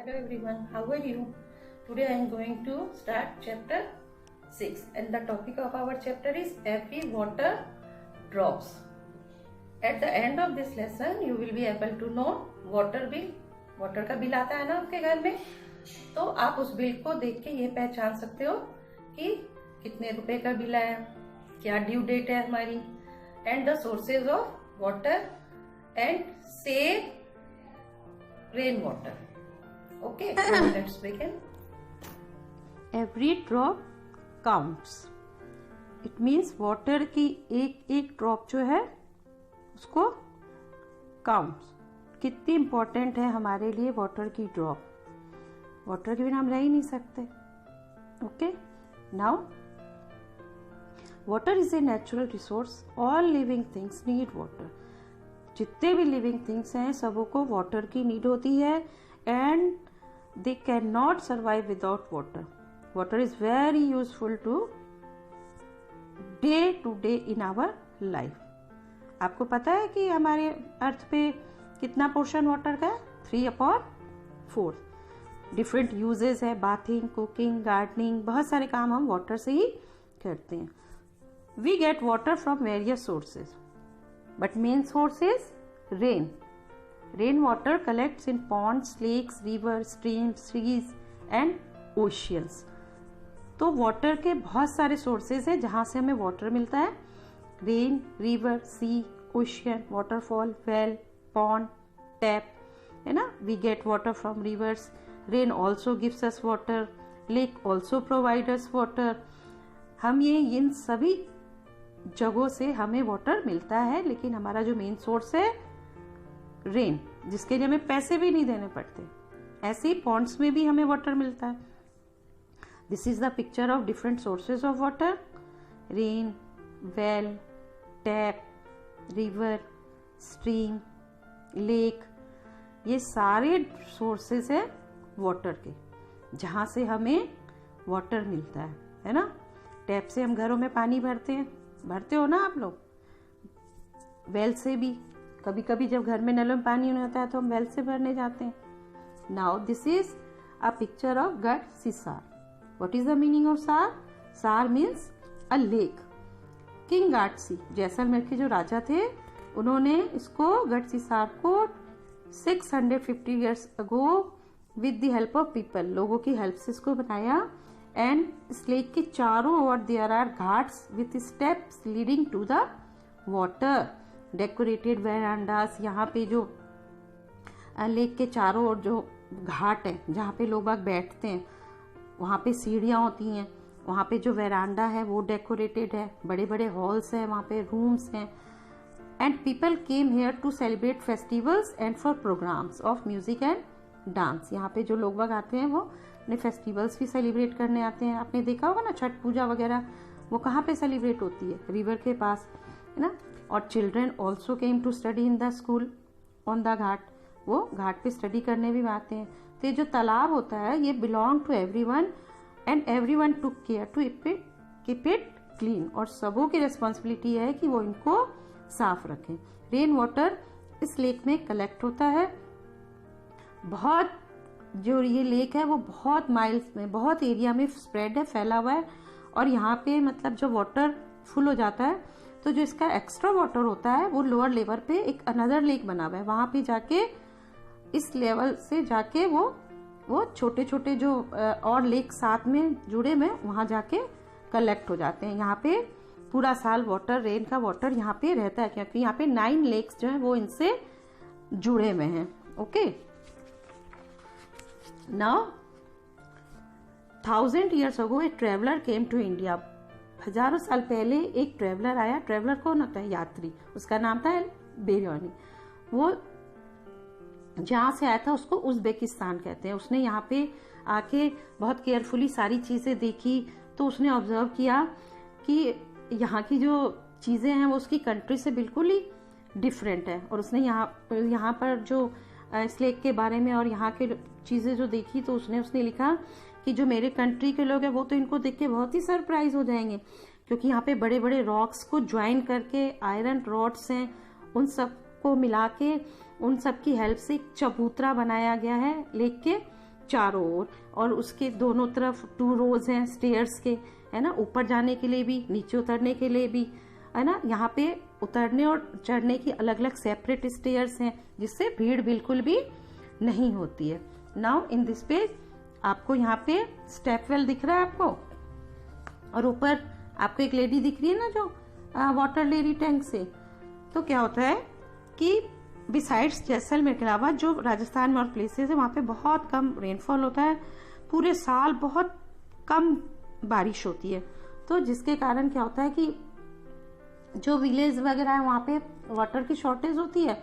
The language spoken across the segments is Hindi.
Hello everyone, how are you? Today I am going to start chapter 6 and the topic of our chapter is every water drops. At the end of this lesson you will be able to know water bill. Water का बिल आता है ना आपके घर में, तो आप उस बिल को देख के ये पहचान सकते हो कि कितने रुपए का बिल आया, क्या ड्यू डेट है हमारी, and the sources of water and save rain water. Okay, so let's begin. Every drop counts. It means water की एक एक ड्रॉप जो है उसको counts. कितनी इम्पोर्टेंट है हमारे लिए वाटर की ड्रॉप. वाटर के बिना हम रह ही नहीं सकते. Okay, now water is a natural resource. All living things need water. जितने भी लिविंग थिंग्स हैं सबों को वाटर की नीड होती है and they cannot survive without water. Water is very useful to day in our life. आपको पता है कि हमारे अर्थ पे कितना पोर्शन वाटर का है? 3/4. डिफरेंट यूजेस है, बाथिंग, कुकिंग, गार्डनिंग, बहुत सारे काम हम वाटर से ही करते हैं. We get water from various sources, but main source is rain. Rainwater collects in ponds, lakes, rivers, streams, seas and oceans. तो वाटर के बहुत सारे सोर्सेज हैं जहां से हमें वाटर मिलता है. Rain, river, sea, ocean, waterfall, well, pond, tap, है ना. We get water from rivers. Rain also gives us water. Lake also provide us water. हम ये इन सभी जगहों से हमें वाटर मिलता है, लेकिन हमारा जो मेन सोर्स है रेन, जिसके लिए हमें पैसे भी नहीं देने पड़ते. ऐसे ही पॉन्ड्स में भी हमें वाटर मिलता है. This is the picture of different sources of water. Rain, well, tap, river, stream, lake, ये सारे सोर्सेज है वाटर के जहां से हमें वाटर मिलता है ना. टैप से हम घरों में पानी भरते हो ना आप लोग. वेल से भी कभी कभी जब घर में नलों में पानी नहीं होता है तो हम वेल से भरने जाते हैं. Now this is a picture of Gadsisar. What is the meaning of sar? Sar means a lake. King Gadsi, Jaisalmer के जो राजा थे, उन्होंने इसको गढ़सीसार को 650 years ago with the help of people, लोगों की हेल्प से इसको बनाया. एंड इस लेक के चारों ओर there are ghats with steps leading to the water. Decorated verandas, यहाँ पे जो लेक के चारों ओर जो घाट है जहाँ पे लोग बाग बैठते हैं, वहाँ पे सीढ़ियाँ होती हैं. वहाँ पे जो वेरांडा है वो डेकोरेटेड है. बड़े बड़े हॉल्स हैं, वहाँ पे रूम्स हैं. And people came here to celebrate festivals and for programmes of music and dance. यहाँ पे जो लोग बाग आते हैं वो अपने फेस्टिवल्स भी सेलिब्रेट करने आते हैं. आपने देखा होगा ना, छठ पूजा वगैरह वो कहाँ पे सेलिब्रेट होती है? रिवर के पास, है ना. और children also came to study in the school on the ghat. वो घाट पे स्टडी करने भी आते हैं. तो ये जो तालाब होता है ये belong to everyone and everyone took care to keep it clean. और सबों की रिस्पॉन्सिबिलिटी है कि वो इनको साफ रखें. रेन वाटर इस लेक में कलेक्ट होता है. बहुत जो ये लेक है वो बहुत माइल्स में, बहुत एरिया में स्प्रेड है, फैला हुआ है. और यहाँ पे मतलब जो वाटर फुल हो जाता है तो जो इसका एक्स्ट्रा वाटर होता है वो लोअर लेवल पे एक अनदर लेक बना हुआ है, वहां पे जाके इस लेवल से जाके वो छोटे छोटे जो और लेक साथ में जुड़े हुए वहां जाके कलेक्ट हो जाते हैं. यहाँ पे पूरा साल वाटर, रेन का वाटर यहाँ पे रहता है, क्योंकि यहाँ पे 9 लेक्स जो है वो इनसे जुड़े हुए हैं. Okay, now 1000 years ago a traveler came to India. हजारों साल पहले एक ट्रेवलर आया. ट्रेवलर कौन होता है? यात्री. उसका नाम था बेरियोनी. वो जहां से आया था उसको उज़्बेकिस्तान कहते हैं. उसने यहाँ पे आके बहुत केयरफुली सारी चीजें देखी. तो उसने ऑब्जर्व किया कि यहाँ की जो चीजें हैं वो उसकी कंट्री से बिल्कुल ही डिफरेंट है. और उसने यहाँ पर जो इस लेक के बारे में और यहाँ के चीजें जो देखी, तो उसने लिखा कि जो मेरे कंट्री के लोग हैं वो तो इनको देख के बहुत ही सरप्राइज हो जाएंगे, क्योंकि यहाँ पे बड़े बड़े रॉक्स को ज्वाइन करके आयरन रॉड्स हैं, उन सब को मिला के उन सब की हेल्प से एक चबूतरा बनाया गया है लेक के, चारों ओर, और उसके दोनों तरफ 2 रोज हैं स्टेयर्स के, है ना, ऊपर जाने के लिए भी, नीचे उतरने के लिए भी, है ना। यहाँ पे उतरने और चढ़ने की अलग अलग सेपरेट स्टेयर्स हैं, जिससे भीड़ बिल्कुल भी नहीं होती है। नाउ इन दिस पेज आपको यहाँ पे स्टेप वेल दिख रहा है आपको, और ऊपर आपको एक लेडी दिख रही है ना जो वाटर ले रही टैंक से। तो क्या होता है कि बिसाइड्स जैसलमेर के अलावा जो राजस्थान में और प्लेसेस है वहाँ पे बहुत कम रेनफॉल होता है, पूरे साल बहुत कम बारिश होती है। तो जिसके कारण क्या होता है कि जो विलेज वगैरह है वहाँ पे वाटर की शॉर्टेज होती है,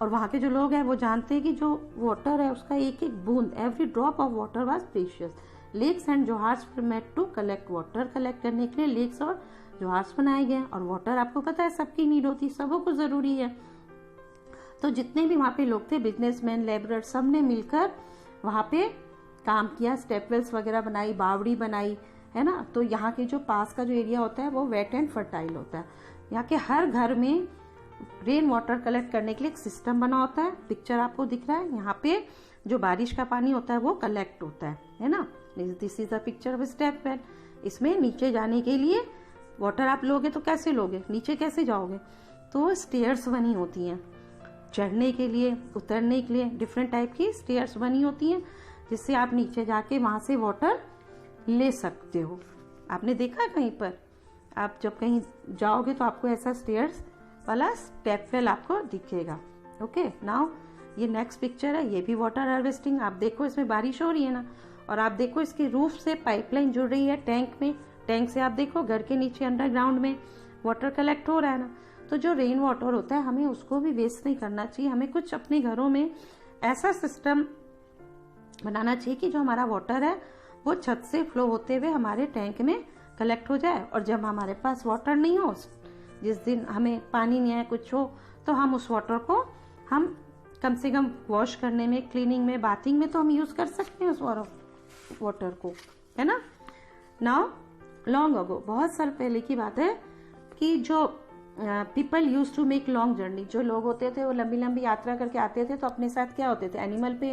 और वहाँ के जो लोग हैं वो जानते हैं कि जो वाटर है उसका एक एक बूंद, every drop of water was precious. Lakes and johads were made to collect water, collect करने के लिए लेक्स और जोहार्स बनाए गए। और वाटर आपको पता है सबकी नीड होती है, सबों को जरूरी है। तो जितने भी वहाँ पे लोग थे, बिजनेसमैन, लेबरर, सब ने मिलकर वहाँ पे काम किया, स्टेपवेल्स वगैरह बनाई, बावड़ी बनाई, है ना। तो यहाँ के जो पास का जो एरिया होता है वो वेट एंड फर्टाइल होता है। यहाँ के हर घर में रेन वाटर कलेक्ट करने के लिए एक सिस्टम बना होता है। पिक्चर आपको दिख रहा है, यहाँ पे जो बारिश का पानी होता है वो कलेक्ट होता है ना। This is the picture of step well. इसमें नीचे जाने के लिए वाटर आप लोगे तो कैसे लोगे, नीचे कैसे जाओगे, तो स्टेयर्स बनी होती हैं चढ़ने के लिए, उतरने के लिए डिफरेंट टाइप की स्टेयर्स बनी होती हैं, जिससे आप नीचे जाके वहां से वाटर ले सकते हो। आपने देखा कहीं पर, आप जब कहीं जाओगे तो आपको ऐसा स्टेयर्स वाला स्टेप वेल आपको दिखेगा। ओके, नाउ ये नेक्स्ट पिक्चर है, ये भी वाटर हार्वेस्टिंग। आप देखो इसमें बारिश हो रही है ना, और आप देखो इसके रूफ से पाइपलाइन जुड़ रही है टैंक में, टैंक से आप देखो घर के नीचे अंडरग्राउंड में वाटर कलेक्ट हो रहा है ना। तो जो रेन वाटर होता है हमें उसको भी वेस्ट नहीं करना चाहिए, हमें कुछ अपने घरों में ऐसा सिस्टम बनाना चाहिए कि जो हमारा वाटर है वो छत से फ्लो होते हुए हमारे टैंक में कलेक्ट हो जाए, और जब हमारे पास वाटर नहीं हो, जिस दिन हमें पानी नहीं आए कुछ हो, तो हम उस वाटर को हम कम से कम वॉश करने में, क्लीनिंग में, बाथिंग में तो हम यूज कर सकते हैं उस वाटर को, है ना। नाउ लॉन्ग अगो, बहुत साल पहले की बात है कि जो people use to make long journey, जो लोग होते थे वो लंबी लंबी यात्रा करके आते थे, तो अपने साथ क्या होते थे, एनिमल पे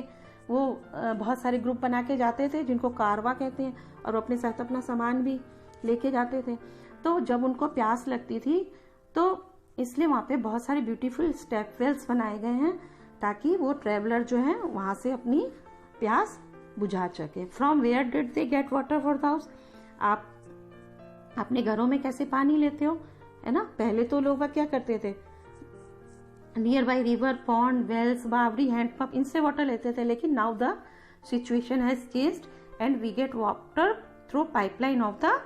वो बहुत सारे ग्रुप बना के जाते थे जिनको कारवा कहते हैं, और अपने साथ अपना सामान भी लेके जाते थे। तो जब उनको प्यास लगती थी तो इसलिए वहाँ पे बहुत सारे ब्यूटीफुल स्टेप वेल्स बनाए गए हैं, ताकि वो ट्रेवलर जो है वहां से अपनी प्यास बुझा सके। From where did they get water for the house, आप अपने घरों में कैसे पानी लेते हो, है ना। पहले तो लोग क्या करते थे, nearby river, pond, wells, बावड़ी, हैंडपंप, इनसे वाटर लेते थे। लेकिन now the situation has changed and we get water through pipeline of the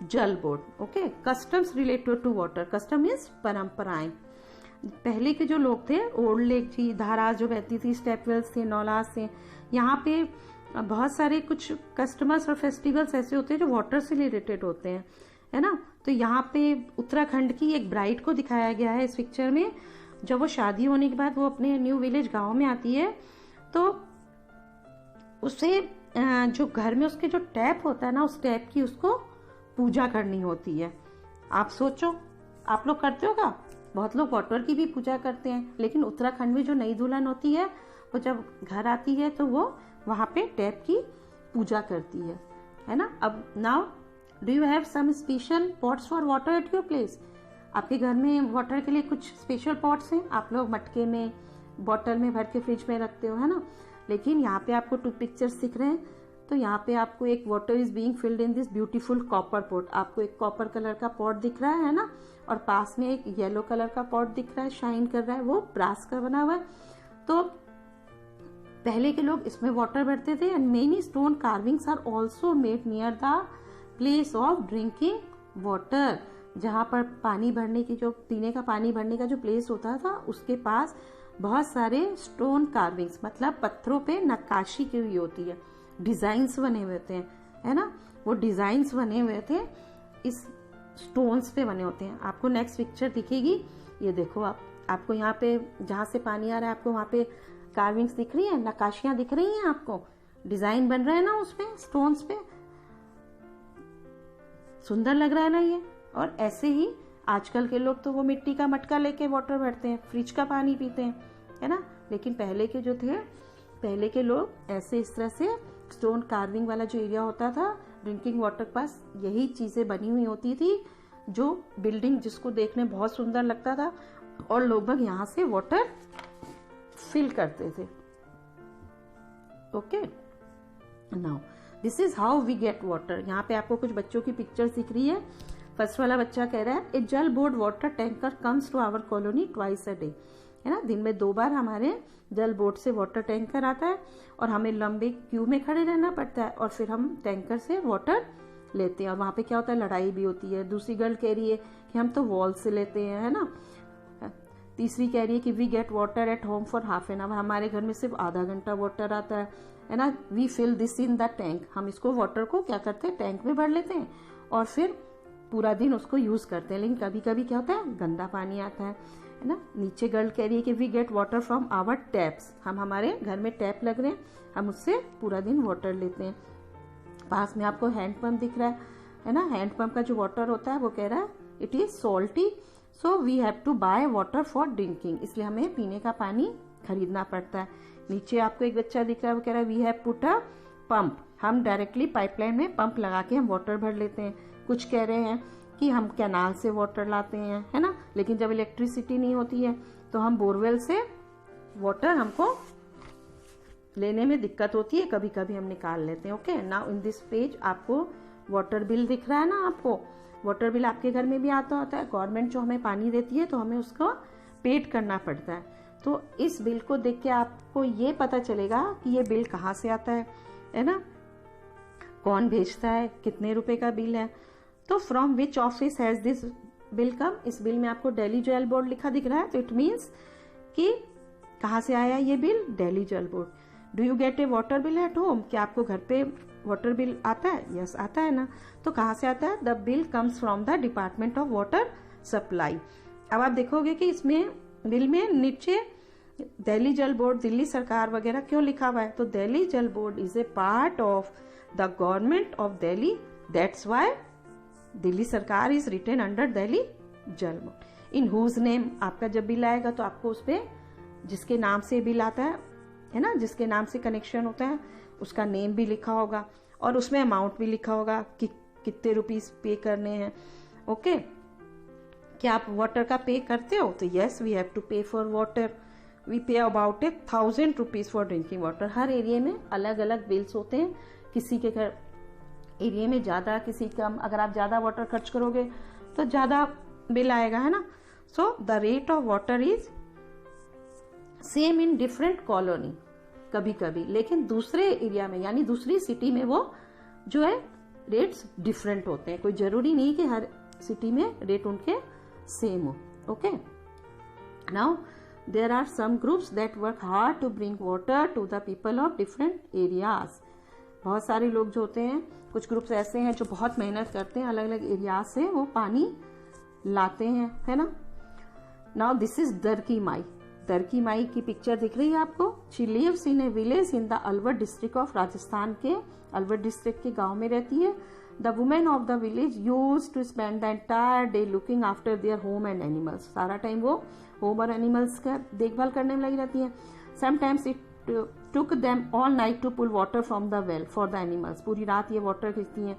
Jal board. Okay, customs related to water, custom is परंपराएं। पहले के जो लोग थे, ओल्ड लेक थी, धारा जो बहती थी, स्टेपवेल्स थे, नौलास थे, यहाँ पे बहुत सारे कुछ कस्टमर्स और फेस्टिवल्स ऐसे होते हैं जो वाटर से रिलेटेड होते हैं, है ना। तो यहाँ पे उत्तराखंड की एक ब्राइड को दिखाया गया है इस पिक्चर में। जब वो शादी होने के बाद वो अपने न्यू विलेज गांव में आती है, तो उसे जो घर में उसके जो टैप होता है ना, उस टैप की उसको पूजा करनी होती है। आप सोचो, आप लोग करते हो क्या? बहुत लोग वाटर की भी पूजा करते हैं, लेकिन उत्तराखंड में जो नई दुल्हन होती है वो जब घर आती है तो वो वहां पे टैप की पूजा करती है ना। अब now do you have some special pots for water at your place? आपके घर में वाटर के लिए कुछ स्पेशल पॉट्स हैं, आप लोग मटके में, बॉटल में भर के फ्रिज में रखते हो, है ना। लेकिन यहाँ पे आपको 2 पिक्चर्स दिख रहे हैं, तो यहाँ पे आपको एक water is being filled in this beautiful copper pot. आपको एक कॉपर कलर का पॉट दिख रहा है ना, और पास में एक येलो कलर का पॉट दिख रहा है, शाइन कर रहा है, वो ब्रास का बना हुआ है। तो पहले के लोग इसमें वाटर भरते थे। And many stone carvings are also made near the place of drinking water. जहाँ पर पानी भरने की, जो पीने का पानी भरने का जो प्लेस होता था, उसके पास बहुत सारे स्टोन कार्विंग्स, मतलब पत्थरों पे नक्काशी की हुई होती है, डिजाइन्स बने हुए थे, है ना। वो डिजाइन्स बने हुए थे इस स्टोन्स पे बने होते हैं। आपको नेक्स्ट पिक्चर दिखेगी, ये देखो आपको यहाँ पे जहाँ से पानी आ रहा है, आपको वहाँ पे कार्विंग्स दिख रही है, नक्काशियां दिख रही हैं, आपको डिजाइन बन रहे हैं ना उसपे, स्टोन्स पे। सुंदर लग रहा है ना ये। और ऐसे ही आजकल के लोग तो वो मिट्टी का मटका लेके वाटर भरते हैं, फ्रिज का पानी पीते हैं, है ना। लेकिन पहले के जो थे पहले के लोग ऐसे इस तरह से स्टोन कार्विंग वाला जो एरिया होता था ड्रिंकिंग वाटर के पास, यही चीजें बनी हुई होती थी जो बिल्डिंग जिसको देखने बहुत सुंदर लगता था, और लोग यहाँ से वाटर फिल करते थे। Okay, now this is how we get water. यहाँ पे आपको कुछ बच्चों की पिक्चर्स दिख रही है। फर्स्ट वाला बच्चा कह रहा है a Jal board water tanker comes to our colony twice a day, है ना, दिन में 2 बार हमारे जल बोर्ड से वाटर टैंकर आता है और हमें लंबे क्यू में खड़े रहना पड़ता है और फिर हम टैंकर से वाटर लेते हैं। और वहां पे क्या होता है, लड़ाई भी होती है। दूसरी गर्ल कह रही है कि हम तो वॉल से लेते हैं, है ना। तीसरी कह रही है कि we get water at home for half an hour, हमारे घर में सिर्फ आधा घंटा वाटर आता है ना। We fill this in the tank, हम इसको वाटर को क्या करते हैं, टैंक में भर लेते हैं और फिर पूरा दिन उसको यूज करते हैं। लेकिन कभी कभी क्या होता है, गंदा पानी आता है ना। नीचे गर्ल कह रही है कि we get water from our taps, हम हमारे घर में टैप लग रहे हैं, हम उससे पूरा दिन वाटर लेते हैं। पास में आपको हैंड पंप दिख रहा है ना। हैंड पंप का जो वाटर होता है वो कह रहा है it is salty, so we have to buy water for drinking, इसलिए हमें पीने का पानी खरीदना पड़ता है। नीचे आपको एक बच्चा दिख रहा है, वो कह रहा है we have put a pump, हम डायरेक्टली पाइपलाइन में पंप लगा के हम वाटर भर लेते हैं। कुछ कह रहे हैं कि हम कैनाल से वाटर लाते हैं, है ना, लेकिन जब इलेक्ट्रिसिटी नहीं होती है तो हम बोरवेल से वाटर हमको लेने में दिक्कत होती है, कभी कभी हम निकाल लेते हैं। Okay, now in this page आपको वाटर बिल दिख रहा है ना। आपको वाटर बिल आपके घर में भी आता होता है, गवर्नमेंट जो हमें पानी देती है तो हमें उसको पेड करना पड़ता है। तो इस बिल को देख के आपको ये पता चलेगा कि ये बिल कहाँ से आता है ना, कौन भेजता है, कितने रुपए का बिल है। तो from which office has this bill come, इस बिल में आपको दिल्ली जल बोर्ड लिखा दिख रहा है, तो इट मीन्स कि कहाँ से आया ये बिल, दिल्ली जल board. Do you get A water bill at home, क्या आपको घर पे वाटर बिल आता है? यस, आता है ना। तो कहाँ से आता है, the bill comes from the department of water supply. अब आप देखोगे कि इसमें बिल में नीचे दिल्ली जल बोर्ड, दिल्ली सरकार वगैरह क्यों लिखा हुआ है, तो दिल्ली जल board is a part of the government of Delhi, that's why Delhi सरकार इज रिटेन अंडर दिल्ली जल बोर्ड। इन हुज नेम, आपका जब बिल आएगा तो आपको उस पे जिसके नाम से बिल आता है ना, जिसके नाम से कनेक्शन होता है उसका नेम भी लिखा होगा और उसमें अमाउंट भी लिखा होगा कि कितने रुपीस पे करने हैं। ओके, क्या आप वाटर का पे करते हो? तो यस, वी हैव टू पे फॉर वाटर, वी पे about 1000 rupees for drinking water. Her area में अलग अलग बिल्स होते हैं, किसी के घर एरिया में ज्यादा, किसी कम। अगर आप ज्यादा वाटर खर्च करोगे तो ज्यादा बिल आएगा, है ना। So the rate of water is same in different colony कभी कभी, लेकिन दूसरे एरिया में यानी दूसरी सिटी में वो जो है रेट्स डिफरेंट होते हैं। कोई जरूरी नहीं कि हर सिटी में रेट उनके सेम हो। Okay, now there are some groups that work hard to bring water to the people of different areas. बहुत सारे लोग जो होते हैं, कुछ ग्रुप्स ऐसे हैं जो बहुत मेहनत करते हैं, अलग अलग एरिया से वो पानी लाते हैं, है ना। Now this is Darki Mai, Darki Mai की पिक्चर दिख रही है आपको। She lives in a village in the Alwar district of Rajasthan के अलवर डिस्ट्रिक्ट के गांव में रहती है। The women of the village use to spend the entire day looking after their home and animals, सारा टाइम वो होम और एनिमल्स का देखभाल करने में लगी रहती है। Sometimes it took them all night to pull water from the well for the animals, पूरी रात ये वाटर खींचती हैं।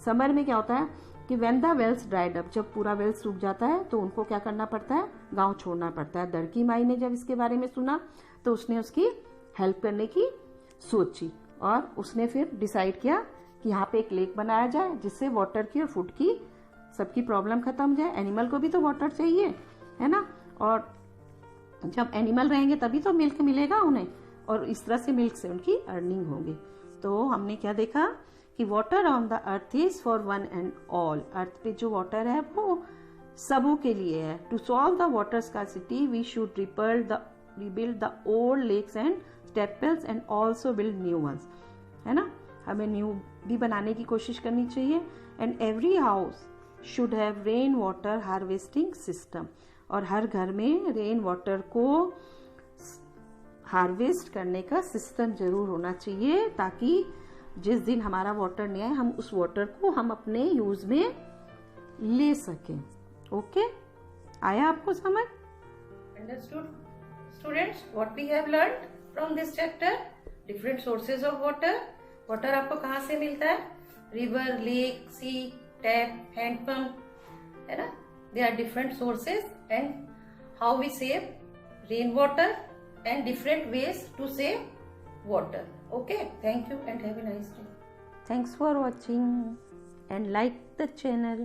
समर में क्या होता है कि when the wells dried up, जब पूरा वेल सूख जाता है तो उनको क्या करना पड़ता है, गांव छोड़ना पड़ता है। दरकी माई ने जब इसके बारे में सुना तो उसने उसकी हेल्प करने की सोची और उसने फिर डिसाइड किया कि यहाँ पे एक लेक बनाया जाए जिससे वाटर की और फूड की सबकी प्रॉब्लम खत्म हो जाए। एनिमल को भी तो वाटर चाहिए, है ना, और जब एनिमल रहेंगे तभी तो मिल्क मिलेगा उन्हें, और इस तरह से मिल्क से उनकी अर्निंग होगी। तो हमने क्या देखा कि water on the earth is for one and all, earth पे जो वाटर है वो सबों के लिए है। To solve the water scarcity we should rebuild the old lakes and stepwells and also build new ones, है ना। हमें न्यू भी बनाने की कोशिश करनी चाहिए। And every house should have rain water harvesting system, और हर घर में रेन वाटर को हार्वेस्ट करने का सिस्टम जरूर होना चाहिए, ताकि जिस दिन हमारा वाटर नहीं आए हम उस वाटर को हम अपने यूज में ले सकें। ओके, आया आपको समझ? Understood, students, what we have learned from this chapter? Different sources of water. Water आपको कहाँ से मिलता है? River, lake, sea, tap, handpump, है ना. They are different sources and how we save rain water and different ways to save water. Okay, thank you and have a nice day. Thanks for watching and like the channel.